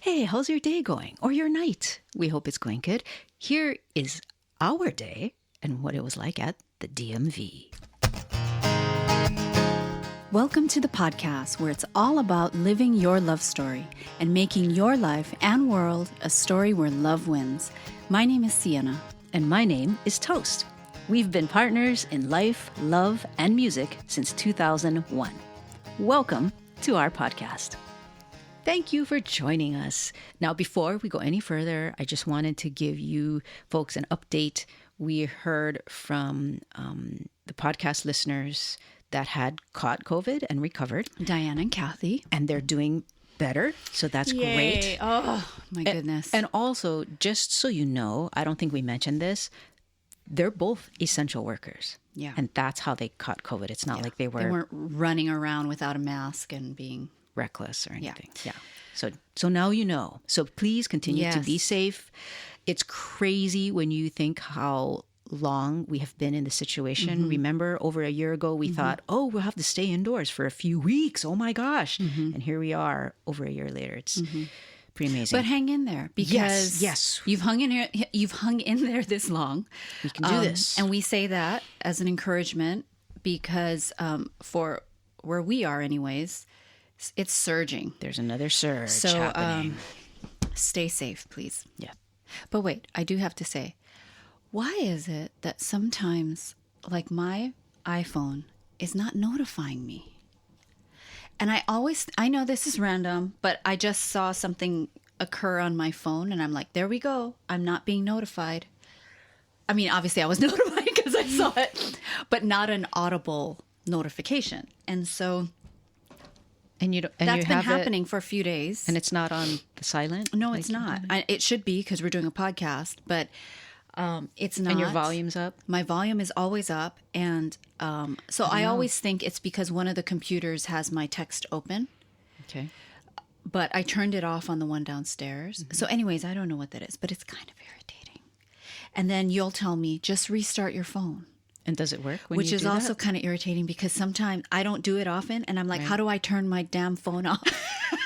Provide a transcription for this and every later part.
Hey, how's your day going? Or your night? We hope it's going good. Here is our day and what it was like at the DMV. Welcome to the podcast where it's all about living your love story and making your life and world a story where love wins. My name is Siena. And my name is Toast. We've been partners in life, love, and music since 2001. Welcome to our podcast. Thank you for joining us. Now, before we go any further, I just wanted to give you folks an update. We heard from the podcast listeners that had caught COVID and recovered. Diane and Kathy. And they're doing better. So that's great. Oh, my goodness. And also, just so you know, I don't think we mentioned this, they're both essential workers. Yeah. And that's how they caught COVID. It's not like they weren't running around without a mask and being reckless or anything. Yeah. So now you know. So please continue to be safe. It's crazy when you think how long we have been in the situation. Mm-hmm. Remember, over a year ago, we thought, oh, we'll have to stay indoors for a few weeks. Oh my gosh. Mm-hmm. And here we are over a year later. It's pretty amazing. But hang in there because yes. You've hung in there this long. We can do this. And we say that as an encouragement because for where we are anyways, it's surging. There's another surge happening. Stay safe, please. Yeah. But wait, I do have to say, why is it that sometimes, like, my iPhone is not notifying me? And I know this is random, but I just saw something occur on my phone and I'm like, there we go. I'm not being notified. I mean, obviously I was notified because I saw it, but not an audible notification. And so that's been happening for a few days. And it's not on the silent? No, it's not. It should be because we're doing a podcast, but it's not. And your volume's up? My volume is always up. And so I always think it's because one of the computers has my text open. Okay. But I turned it off on the one downstairs. Mm-hmm. So anyways, I don't know what that is, but it's kind of irritating. And then you'll tell me, just restart your phone. And does it work when Which you is do also that? kind of irritating because sometimes I don't do it often. And I'm like, how do I turn my damn phone off?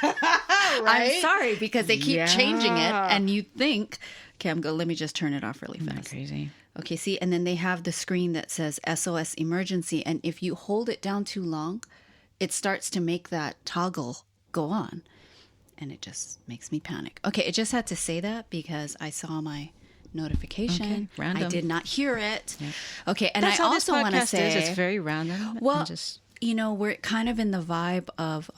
Right? I'm sorry because they keep changing it. And you think, okay, let me just turn it off really fast. Isn't that crazy? Okay, see, and then they have the screen that says SOS emergency. And if you hold it down too long, it starts to make that toggle go on. And it just makes me panic. Okay, it just had to say that because I saw my notification. Okay, random. I did not hear it. Yep. Okay, and That's I how also this want to podcast say, is. It's very random. Well, we're kind of in the vibe of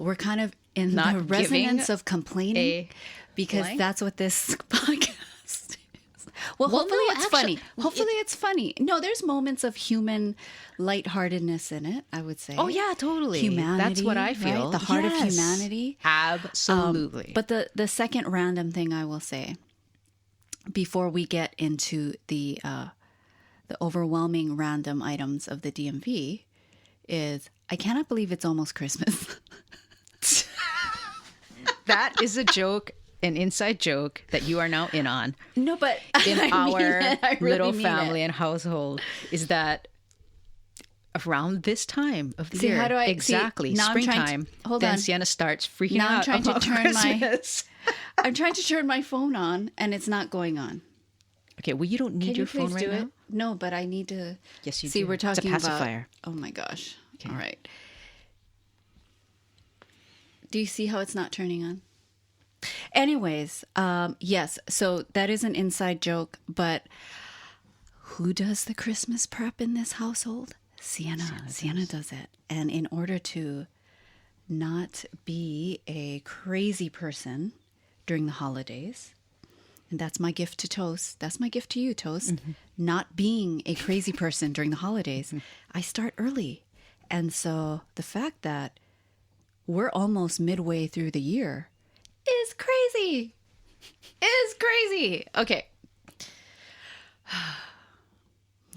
we're kind of in not the resonance of complaining because blank? that's what this podcast is. Well, hopefully it's funny. Hopefully it's funny. No, there's moments of human lightheartedness in it, I would say. Oh, yeah, totally. Humanity. That's what I feel. Right? The heart of humanity. Absolutely. But the second random thing I will say before we get into the overwhelming random items of the DMV is I cannot believe it's almost Christmas. That is a joke. An inside joke that you are now in on. No, but in our really little family and household is that around this time of the year, how do I exactly springtime, then Siena starts freaking out about Christmas. I'm trying to turn my phone on and it's not going on. Okay, well, you don't need your phone right now. No, but I need to. Yes, you see. Do. We're talking it's a pacifier. Oh my gosh! Okay. All right. Do you see how it's not turning on? Anyways, yes, so that is an inside joke, but who does the Christmas prep in this household? Siena does it. And in order to not be a crazy person during the holidays, and that's my gift to Toast, that's my gift to you, Toast, not being a crazy person during the holidays, I start early. And so the fact that we're almost midway through the year is crazy. Is crazy. Okay.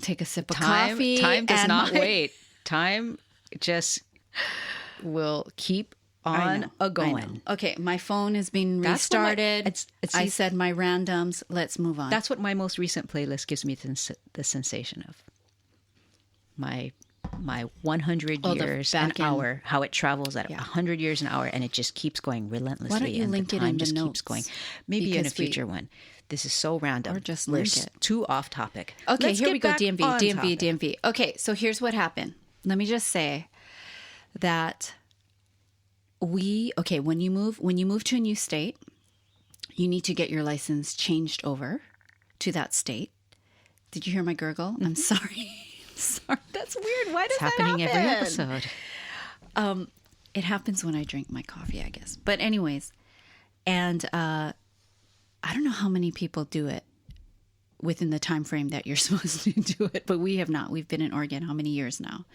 Take a sip of coffee. Time does not wait. Time just will keep on a-going. Okay, my phone is being restarted. I said my randoms. Let's move on. That's what my most recent playlist gives me the sensation of. My my 100 Oh, the years an back end. hour, how it travels at Yeah. 100 years an hour, and it just keeps going relentlessly. Why don't you and link the it time in the just notes? keeps going. Maybe in a Because we- future one. This is so random. Or just We're link it. too off topic. Okay, Let's here get we go. back DMV, on DMV, topic. DMV. Okay, so here's what happened. Let me just say that when you move to a new state, you need to get your license changed over to that state. Did you hear my gurgle? I'm sorry. Sorry. That's weird. Why does It's happening that every happen? episode. It happens when I drink my coffee, I guess. But anyways, and I don't know how many people do it within the time frame that you're supposed to do it, but we have not. We've been in Oregon how many years now?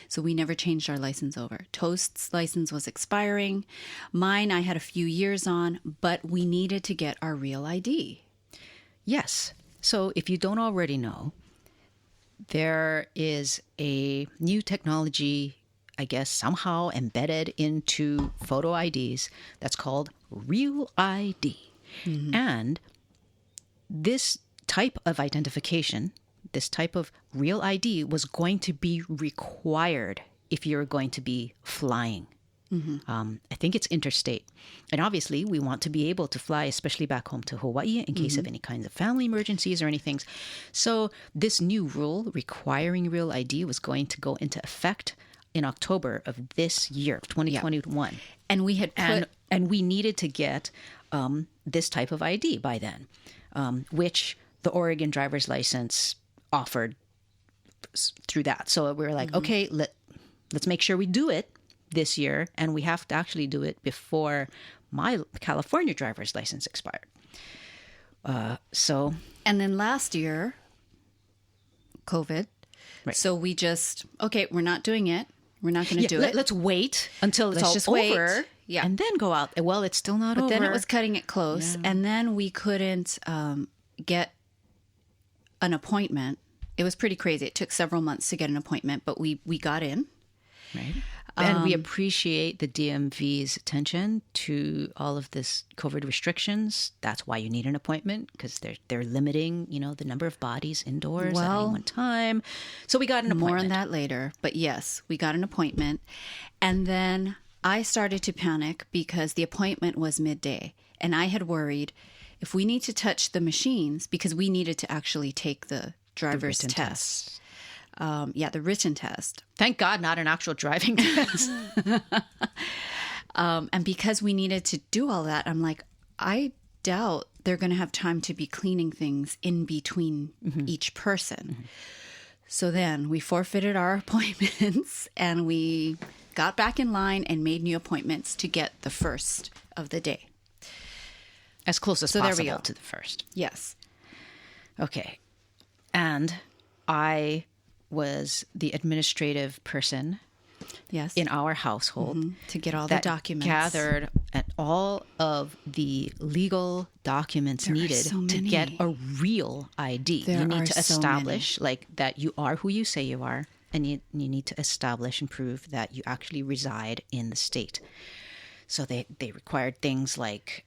So we never changed our license over. Toast's license was expiring. Mine, I had a few years on, but we needed to get our real ID. Yes. So if you don't already know, there is a new technology, I guess, somehow embedded into photo IDs that's called Real ID. And this type of identification, this type of Real ID was going to be required if you're going to be flying. I think it's interstate. And obviously, we want to be able to fly, especially back home to Hawaii, in case of any kinds of family emergencies or anything. So this new rule requiring Real ID was going to go into effect in October of this year, 2021. And we had put... And we needed to get this type of ID by then, which the Oregon driver's license offered through that. So we were like, okay, let's make sure we do it this year, and we have to actually do it before my California driver's license expired. And then last year, COVID. Right. So we just, okay, we're not doing it. We're not going to do it. Let's wait until it's Let's all just over, wait. Yeah. and then go out. Well, it's still not over. But then it was cutting it close. And then we couldn't get an appointment. It was pretty crazy. It took several months to get an appointment, but we got in. Right. And we appreciate the DMV's attention to all of this COVID restrictions. That's why you need an appointment, because they're limiting, the number of bodies indoors at any one time. So we got an appointment. More on that later. But yes, we got an appointment. And then I started to panic because the appointment was midday. And I had worried if we need to touch the machines, because we needed to actually take the driver's test. The written test. Thank God, not an actual driving test. And because we needed to do all that, I'm like, I doubt they're going to have time to be cleaning things in between each person. So then we forfeited our appointments and we got back in line and made new appointments to get the first of the day. As close as So there we possible go. to the first. Yes. Okay. And I was the administrative person Yes. in our household To get all the that documents. gathered at all of the legal documents needed so to get many. a real ID. There you are need to so establish that you are who you say you are, and you need to establish and prove that you actually reside in the state. So they required things like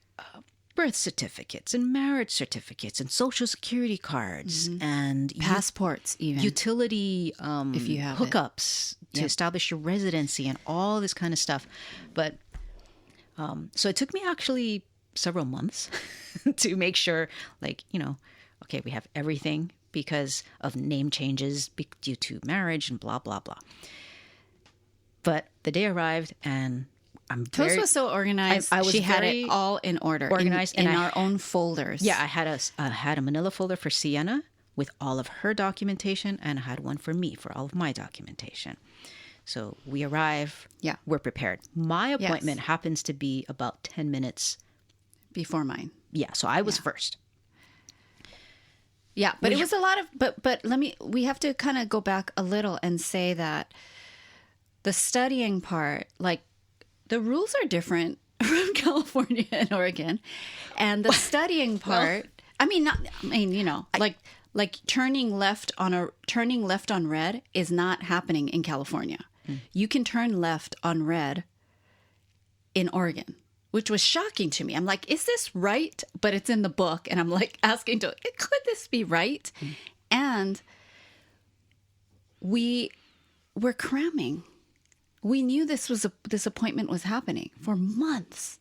birth certificates and marriage certificates and social security cards and Passports, even. utility If you have it. hookups to establish your residency and all this kind of stuff. But so it took me actually several months to make sure, okay, we have everything because of name changes due to marriage and blah, blah, blah. But the day arrived and Toast was so organized. I was she had very it all in order, organized, in and our own folders. Yeah, I had a manila folder for Siena with all of her documentation, and I had one for me for all of my documentation. So we arrive. Yeah. We're prepared. My appointment happens to be about 10 minutes. Before mine. Yeah, so I was first. Yeah, but it was a lot of but we have to kind of go back a little and say that the studying part, like the rules are different from California and Oregon. And the studying part, like turning left on red is not happening in California. You can turn left on red in Oregon, which was shocking to me. I'm like, is this right? But it's in the book. And I'm like asking, could this be right? And we we're cramming. We knew this appointment was happening for months.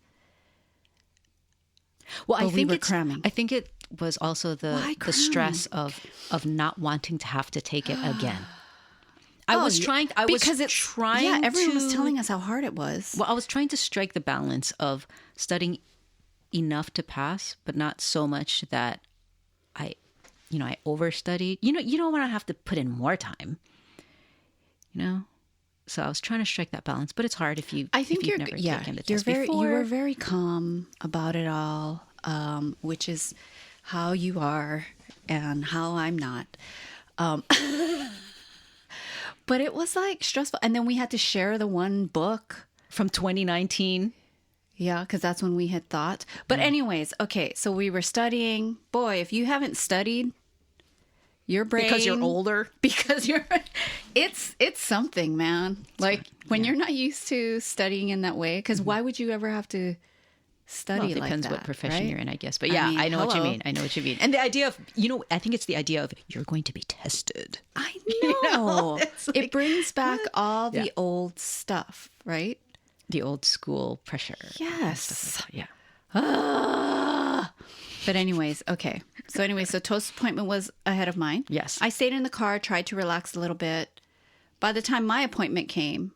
Well, I think it's cramming. I think it was also the stress of not wanting to have to take it again. I was trying. Yeah, everyone was telling us how hard it was. Well, I was trying to strike the balance of studying enough to pass, but not so much that I overstudied. You don't want to have to put in more time. So I was trying to strike that balance, but it's hard if you. I think you've never taken the test before. You were very calm about it all, which is how you are and how I'm not. But it was like stressful, and then we had to share the one book from 2019. Yeah, because that's when we had thought. But anyways, okay, so we were studying. Boy, if you haven't studied, your brain, because you're older, it's something, man. Like when you're not used to studying in that way, because why would you ever have to study like that? Depends what profession right? you're in, I guess. But yeah, I know what you mean. I know what you mean. And the idea of, I think it's the idea of you're going to be tested. I know. It brings back all the old stuff, right? The old school pressure. Yes. Like yeah. But anyways, okay. So Toast's appointment was ahead of mine. Yes. I stayed in the car, tried to relax a little bit. By the time my appointment came,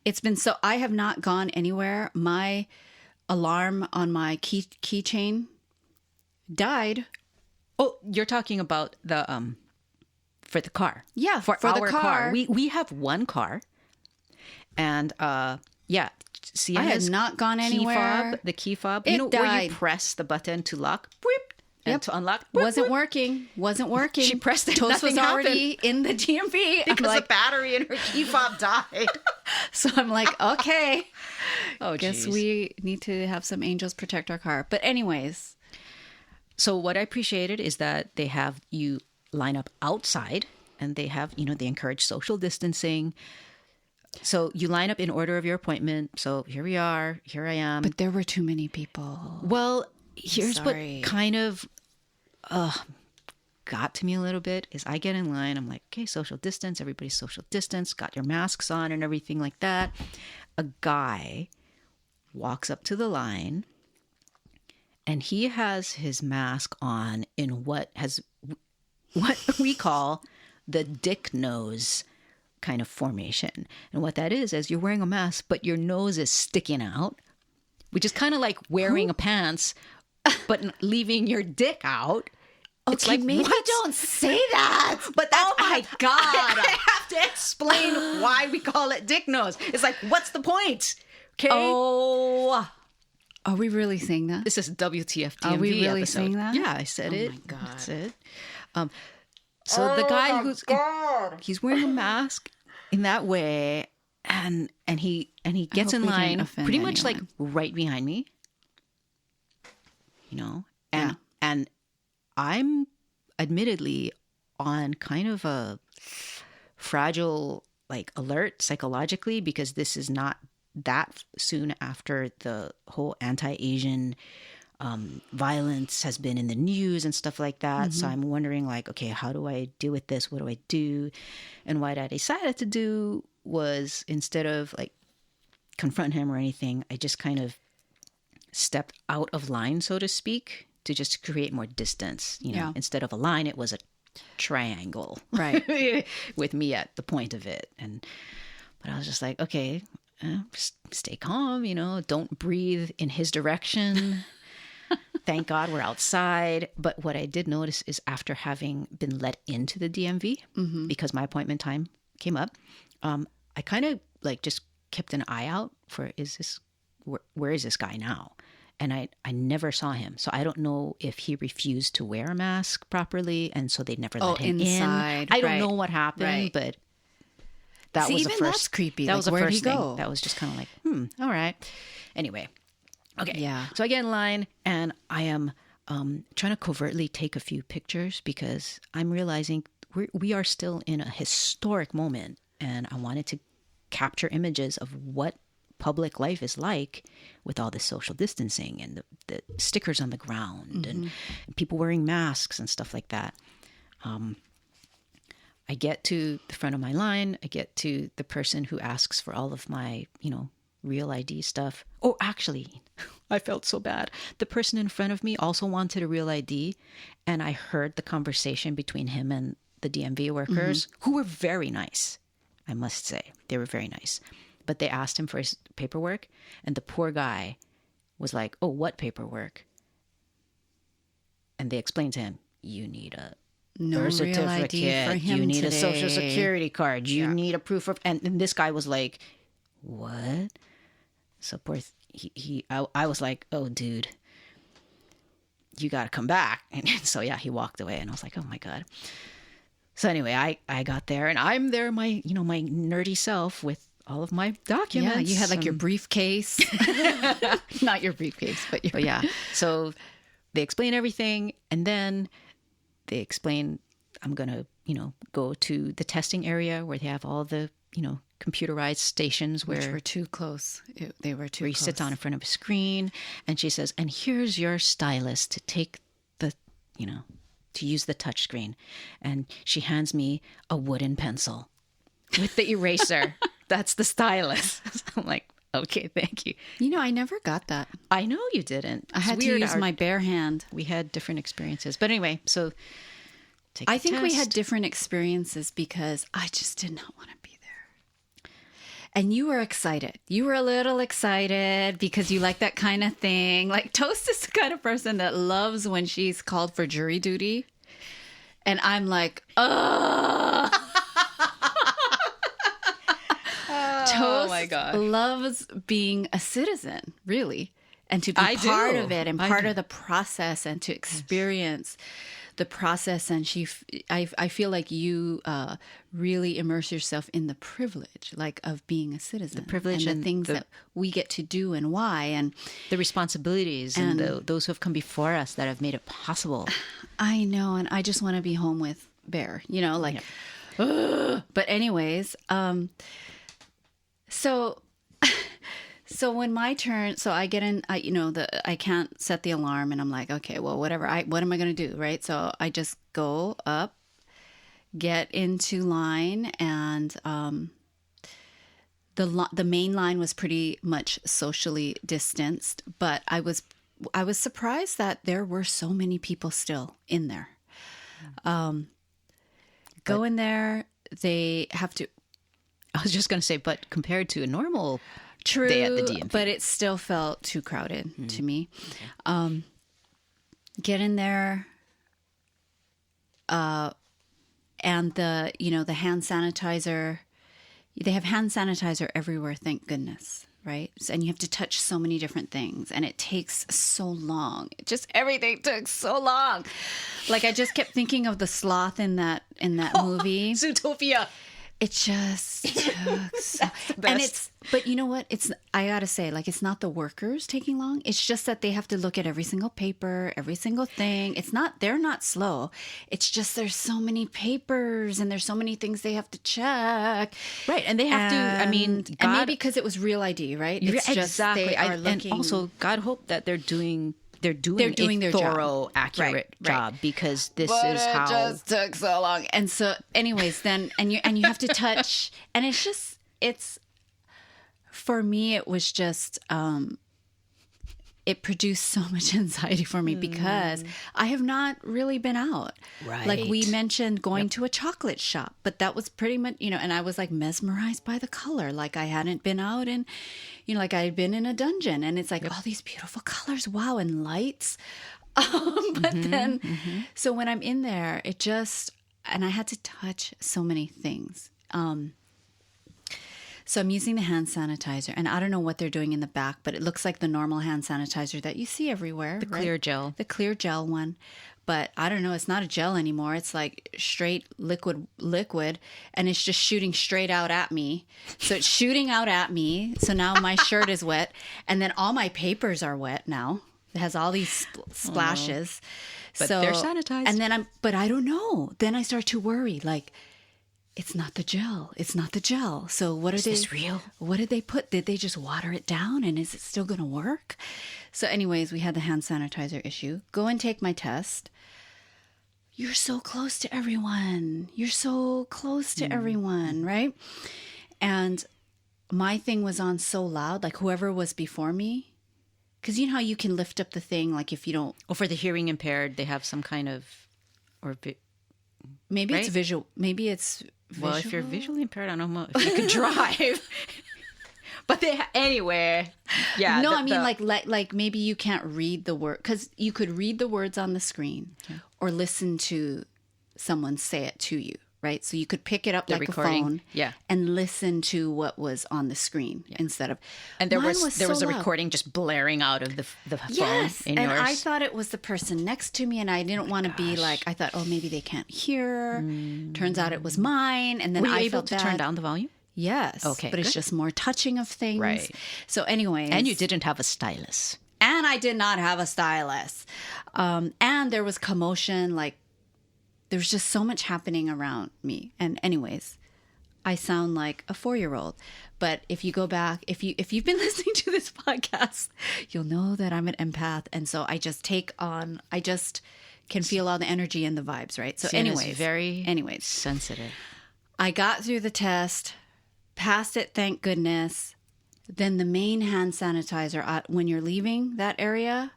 I have not gone anywhere. My alarm on my keychain died. Oh, you're talking about the for the car. Yeah, for our the car. We have one car. And Siena I had not gone anywhere. The key fob. It died. Where you press the button to lock, and to unlock. Wasn't working. She pressed it. Toast was already in the DMV. Because the battery in her key fob died. So I'm like, okay. Oh, guess we need to have some angels protect our car. But anyways. So what I appreciated is that they have you line up outside, and they have, they encourage social distancing. So you line up in order of your appointment. So here we are. Here I am. But there were too many people. Well, here's what kind of got to me a little bit is I get in line. I'm like, okay, social distance. Everybody's social distance. Got your masks on and everything like that. A guy walks up to the line, and he has his mask on in what we call the dick nose kind of formation. And what that is you're wearing a mask, but your nose is sticking out, which is kind of like wearing a pants, but leaving your dick out. Okay, it's like, maybe don't say that. But that's, oh my God. I have to explain why we call it dick nose. It's like, what's the point? Okay. Oh, are we really saying that? This is WTF DMV Are we really episode. saying that? Yeah, I said it. Oh my God. That's it. So the guy he's wearing a mask in that way, and he gets in line pretty much like right behind me. And I'm admittedly on kind of a fragile like alert psychologically, because this is not that soon after the whole anti-Asian violence has been in the news and stuff like that. So I'm wondering like, okay, how do I deal with this? What do I do? And what I decided to do was, instead of like confront him or anything, I just kind of stepped out of line, so to speak, to just create more distance. Instead of a line, it was a triangle, right? With me at the point of it. But I was just like, okay, stay calm, don't breathe in his direction. Thank God we're outside. But what I did notice is, after having been let into the DMV, because my appointment time came up, I kind of like just kept an eye out for, where is this guy now? And I never saw him. So I don't know if he refused to wear a mask properly, and so they never let him inside. in. I don't know what happened, but that was the first. That's creepy. That was the where'd first he thing. go? That was just kind of like, all right. Anyway. Okay. Yeah. So I get in line, and I am trying to covertly take a few pictures, because I'm realizing we are still in a historic moment, and I wanted to capture images of what public life is like with all this social distancing and the stickers on the ground and people wearing masks and stuff like that. I get to the front of my line. I get to the person who asks for all of my, real ID stuff. Oh, actually, I felt so bad. The person in front of me also wanted a real ID. And I heard the conversation between him and the DMV workers, who were very nice, I must say. They were very nice. But they asked him for his paperwork. And the poor guy was like, oh, what paperwork? And they explained to him, you need a birth certificate, you need a social security card, you need a proof of, and this guy was like, what? So I was like, oh, dude, you got to come back. And so, yeah, he walked away and I was like, oh my God. So anyway, I got there and I'm there, my nerdy self with all of my documents. Yeah, you had like your briefcase, not your briefcase, but yeah. So they explain everything. And then they explain, I'm going to, go to the testing area where they have all the, computerized stations which were too close. They were too close. Where he sits on in front of a screen and she says, and here's your stylus to take the, to use the touch screen. And she hands me a wooden pencil with the eraser. That's the stylus. I'm like, okay, thank you. I never got that. I know you didn't. I had to use my bare hand. We had different experiences. But anyway, so I think we had different experiences because I just did not want to be there. And you were excited. You were a little excited because you like that kind of thing. Like Toast is the kind of person that loves when she's called for jury duty. And I'm like, ugh. Toast my gosh. loves being a citizen, really, and to be part of it and part of the process and to experience the process. And I feel like you really immerse yourself in the privilege, like of being a citizen, the privilege and the things that we get to do and why, and the responsibilities and those who have come before us that have made it possible. I know, and I just want to be home with Bear, like. Yeah. But anyways, So when my turn, so I get in, I can't set the alarm and I'm like, okay, well, whatever. What am I going to do? Right. So I just go up, get into line, and the main line was pretty much socially distanced, but I was surprised that there were so many people still in there. Go in there, they have to. I was just going to say, but compared to a normal True, day at the DMV. But it still felt too crowded to me. Okay. Get in there, and the hand sanitizer. They have hand sanitizer everywhere, thank goodness, right? And you have to touch so many different things, and it takes so long. Everything took so long. Like I just kept thinking of the sloth in that movie, Zootopia. It just took so, but you know what? I gotta say, like, it's not the workers taking long. It's just that they have to look at every single paper, every single thing. They're not slow. It's just there's so many papers and there's so many things they have to check. Right. And they have to, and maybe because it was Real ID, right? It's exactly. Just they are looking. And also, God hope that they're doing a their thorough, job. accurate job, because this but is how it just took so long. And so, anyways, then and you have to touch, and it's for me. It was just it produced so much anxiety for me because I have not really been out. Right. Like we mentioned going to a chocolate shop, but that was pretty much, and I was like mesmerized by the color. Like I hadn't been out and, like I had been in a dungeon, and it's like all these beautiful colors. Wow. And lights. So when I'm in there, and I had to touch so many things. So I'm using the hand sanitizer, and I don't know what they're doing in the back, but it looks like the normal hand sanitizer that you see everywhere. The clear gel. The clear gel one. But I don't know, it's not a gel anymore. It's like straight liquid, and it's just shooting straight out at me. So it's shooting out at me. So now my shirt is wet, and then all my papers are wet now. It has all these splashes. But they're sanitized. And then but I don't know. Then I start to worry, like, it's not the gel. It's not the gel. So is this real? What did they put? Did they just water it down? And is it still going to work? So anyways, we had the hand sanitizer issue. Go and take my test. you're so close to everyone. You're so close to everyone, right? And my thing was on so loud, like whoever was before me. Because you know how you can lift up the thing, like if you don't... Or for the hearing impaired, they have some kind of... Maybe right? it's visual. Maybe it's visual. Well, if you're visually impaired, I don't know if you could drive. But anyway, yeah. No, I mean like maybe you can't read the word, because you could read the words on the screen or listen to someone say it to you, right? So you could pick it up the like recording. A phone, and listen to what was on the screen instead of. And there was a recording just blaring out of the phone in and yours. I thought it was the person next to me, and I didn't want to be like, I thought, oh, maybe they can't hear. Turns out it was mine, and then Were you I able felt to turn down the volume? Yes. Okay, but it's just more touching of things. Right. So anyways. And you didn't have a stylus. And I did not have a stylus. And there was commotion. Like, there was just so much happening around me. And anyways, I sound like a 4-year-old. But if you go back, if you've been listening to this podcast, you'll know that I'm an empath. And so I just can feel all the energy and the vibes, right? So Siena's anyways. very anyways. sensitive. I got through the test. Passed it, thank goodness. Then the main hand sanitizer, when you're leaving that area,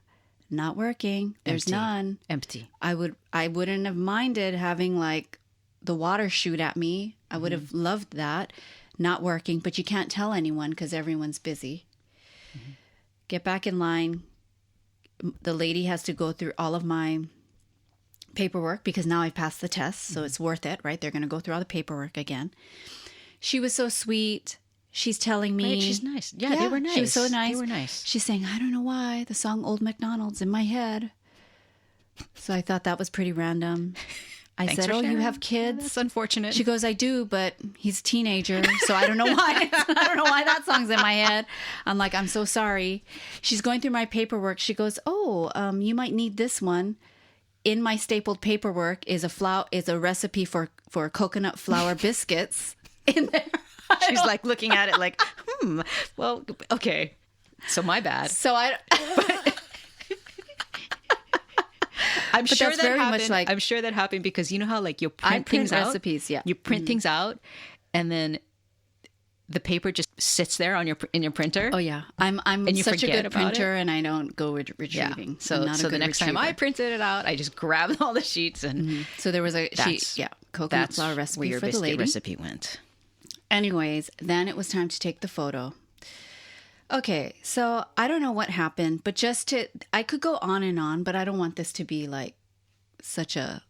not working. There's none. Empty. I wouldn't have minded having like the water shoot at me. I would have loved that. Not working, but you can't tell anyone because everyone's busy. Get back in line. The lady has to go through all of my paperwork because now I've passed the test, so it's worth it, right? They're going to go through all the paperwork again. She was so sweet. She's telling me... Right, she's nice. Yeah, they were nice. She was so nice. They were nice. She's saying, I don't know why, the song Old MacDonald's in my head. So I thought that was pretty random. I Thanks said, for oh, sharing. you have kids? That's unfortunate. She goes, I do, but he's a teenager, so I don't know why. I don't know why that song's in my head. I'm like, I'm so sorry. She's going through my paperwork. She goes, oh, you might need this one. In my stapled paperwork is a recipe for coconut flour biscuits in there. She's like looking at it like, well, okay. So my bad. So I'm sure that's that very happened. much like- I'm sure that happened because you know how like you I print print things out. recipes, yeah. You print things out, and then the paper just sits there on in your printer. Oh yeah, I'm And you such a forget good about printer, and I don't go retrieving. Yeah. So I'm not a the good next time I retriever. printed it out, I just grabbed all the sheets and So there was a sheet, coconut flour where recipe your for the biscuit lady. recipe went. Anyways, then it was time to take the photo. Okay, so I don't know what happened, but I could go on and on, but I don't want this to be like such a,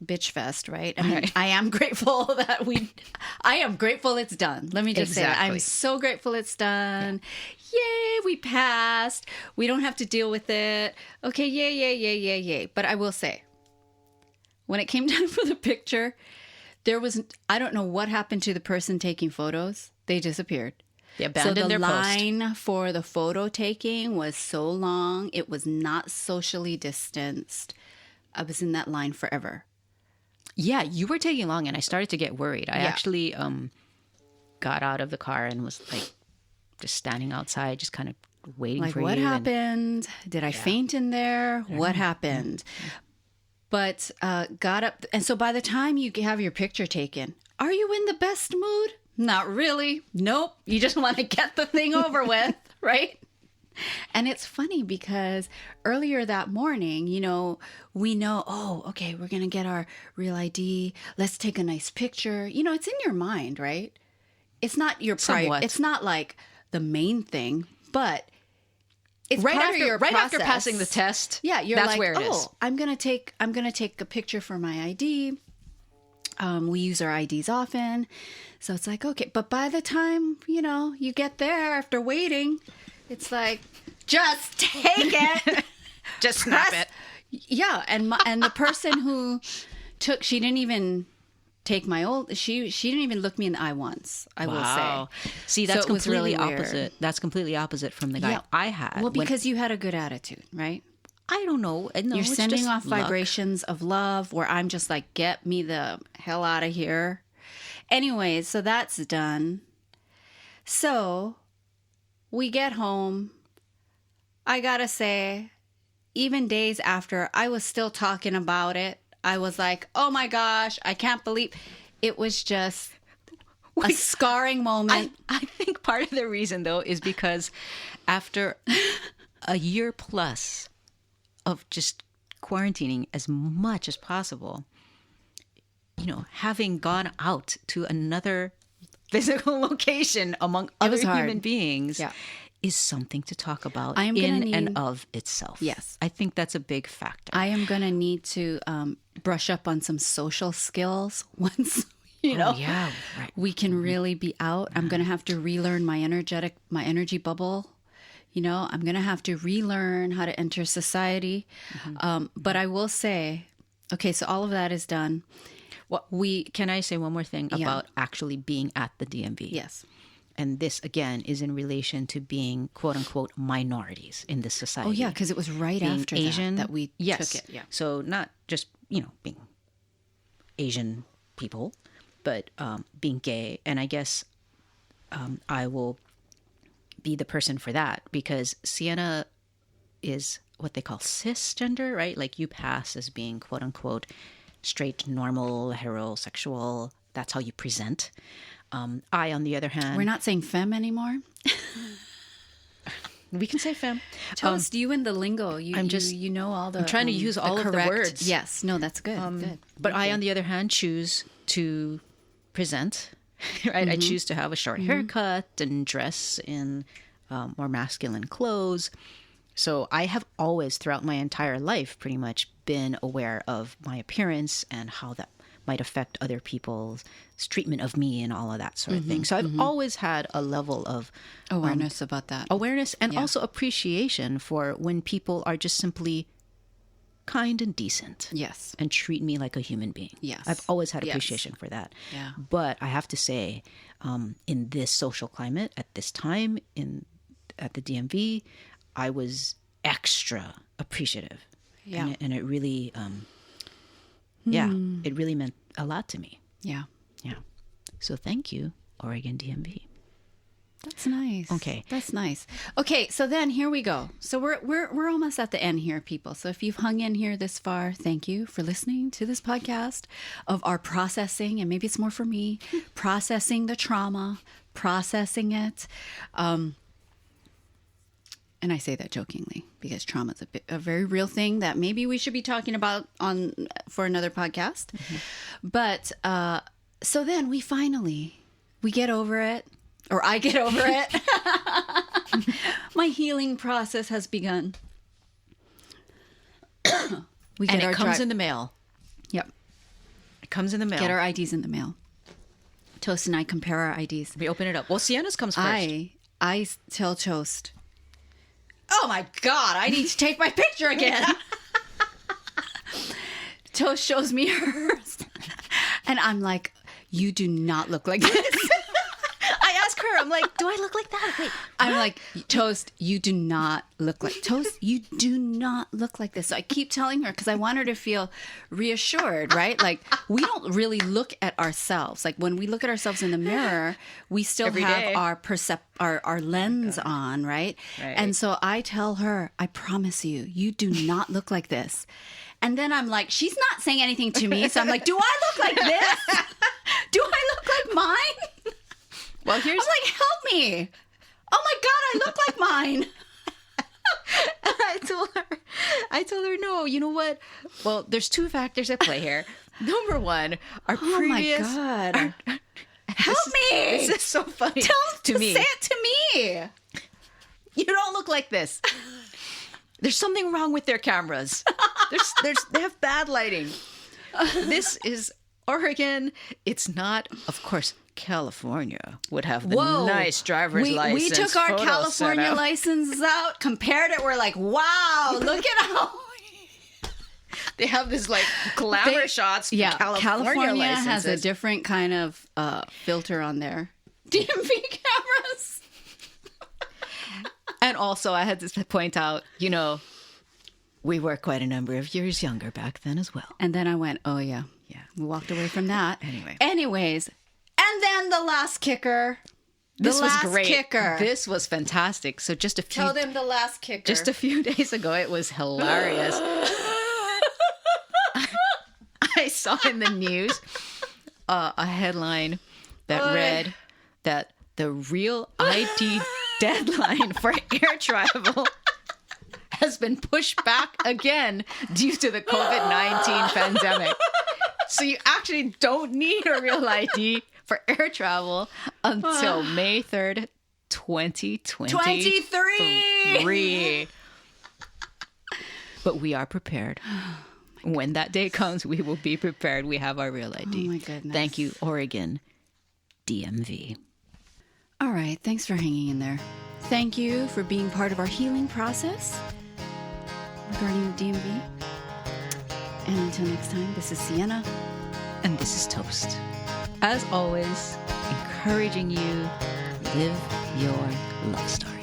bitch fest, right? I mean, Right. I am grateful I am grateful it's done. Let me just say that. I'm Exactly. so grateful it's done. Yay, we passed. We don't have to deal with it. Okay, yay. But I will say, when it came time for the picture, I don't know what happened to the person taking photos. They disappeared. They abandoned their post. line for the photo taking was so long. It was not socially distanced. I was in that line forever. Yeah, you were taking long, and I started to get worried. I actually got out of the car and was like just standing outside, just kind of waiting Like, for what you. happened? Did I faint in there? What happened? But got up. And so by the time you have your picture taken, are you in the best mood? Not really. Nope. You just want to get the thing over with, right? And it's funny because earlier that morning, we know, oh, okay, we're going to get our real ID. Let's take a nice picture. It's in your mind, right? It's not your Somewhat. It's not like the main thing, but it's right part after of your right after process. passing the test. Yeah, you're that's like, where it is. oh, I'm gonna take a picture for my ID. We use our IDs often, so it's like, okay. But by the time you get there after waiting, it's like, just take it, Just snap it. Yeah, and the person who she didn't even take my old. She didn't even look me in the eye once. I will say. See, So that's it was completely really weird. opposite. That's completely opposite from the guy I had. Well, because you had a good attitude, right? I don't know. No, You're it's sending just off luck. vibrations of love where I'm just like, get me the hell out of here. Anyways, so that's done. So we get home. I gotta say, even days after, I was still talking about it. I was like, oh my gosh, I can't believe it was just a scarring moment. I think part of the reason, though, is because after a year plus of just quarantining as much as possible, having gone out to another physical location among other human beings is something to talk about and of itself. Yes. I think that's a big factor. I am going to need to brush up on some social skills once, we can really be out. I'm going to have to relearn my energy bubble. I'm going to have to relearn how to enter society. But I will say, okay, so all of that is done. Can I say one more thing about actually being at the DMV? Yes. And this, again, is in relation to being, quote unquote, minorities in this society. Oh, yeah, because it was right being after Asian, that we took it. Yeah. So not just, being Asian people, but being gay. And I guess I will be the person for that because Siena is what they call cisgender, right? Like you pass as being, quote unquote, straight, normal, heterosexual. That's how you present. I, on the other hand... We're not saying femme anymore? We can say femme. Toast, you and the lingo. I'm trying to use all of the words. Yes. No, that's good. Good. But I, on the other hand, choose to present, right? I choose to have a short haircut and dress in more masculine clothes. So I have always, throughout my entire life, pretty much been aware of my appearance and how that might affect other people's treatment of me and all of that sort of thing. So I've always had a level of awareness about that. Awareness and also appreciation for when people are just simply kind and decent. Yes. And treat me like a human being. Yes. I've always had appreciation for that. Yeah. But I have to say, in this social climate at this time at the DMV, I was extra appreciative. Yeah. And it really... it really meant a lot to me. Yeah. Yeah. So thank you, Oregon DMV. That's nice. Okay. That's nice. Okay, so then here we go. So we're almost at the end here, people. So if you've hung in here this far, thank you for listening to this podcast of our processing, and maybe it's more for me, processing the trauma, processing it. And I say that jokingly because trauma is a very real thing that maybe we should be talking about for another podcast. But so then we get over it, or I get over it. My healing process has begun. It comes in the mail. Yep. It comes in the mail. Get our IDs in the mail. Toast and I compare our IDs. We open it up. Well, Siena's comes first. I tell Toast, oh my God, I need to take my picture again. Toast shows me hers. And I'm like, you do not look like this. I ask her, I'm like, do I look like that? Wait, I'm like, Toast, you do not look like this. So I keep telling her because I want her to feel reassured, right? Like we don't really look at ourselves. Like when we look at ourselves in the mirror, we still have our lens on, right? And so I tell her, I promise you, you do not look like this. And then I'm like, she's not saying anything to me. So I'm like, do I look like this? Do I look like mine? Well, I'm like, help me. Oh my God, I look like mine. I told her, no, you know what? Well, there's two factors at play here. Number one, our previous... Oh my God. Help me. This is so funny to me. Say it to me. You don't look like this. There's something wrong with their cameras. They have bad lighting. This is Oregon. It's not, of course... California would have the nice driver's license. We took our California licenses out, compared it. We're like, wow, look at how they have this like glamour shots. Yeah, California licenses. has a different kind of filter on their DMV cameras. And also, I had to point out, we were quite a number of years younger back then as well. And then I went, oh yeah, we walked away from that. Anyways. And then the last kicker, This The last was great. kicker. This was fantastic. So Tell them the last kicker. just a few days ago, it was hilarious. I saw in the news a headline that read that the real ID deadline for air travel has been pushed back again due to the COVID-19 pandemic. So you actually don't need a real ID for air travel until May 3rd, 2023. But we are prepared. When that day comes, we will be prepared. We have our real ID. Oh my goodness. Thank you, Oregon DMV. All right. Thanks for hanging in there. Thank you for being part of our healing process regarding the DMV. And until next time, this is Siena. And this is Toast. As always, encouraging you to live your love story.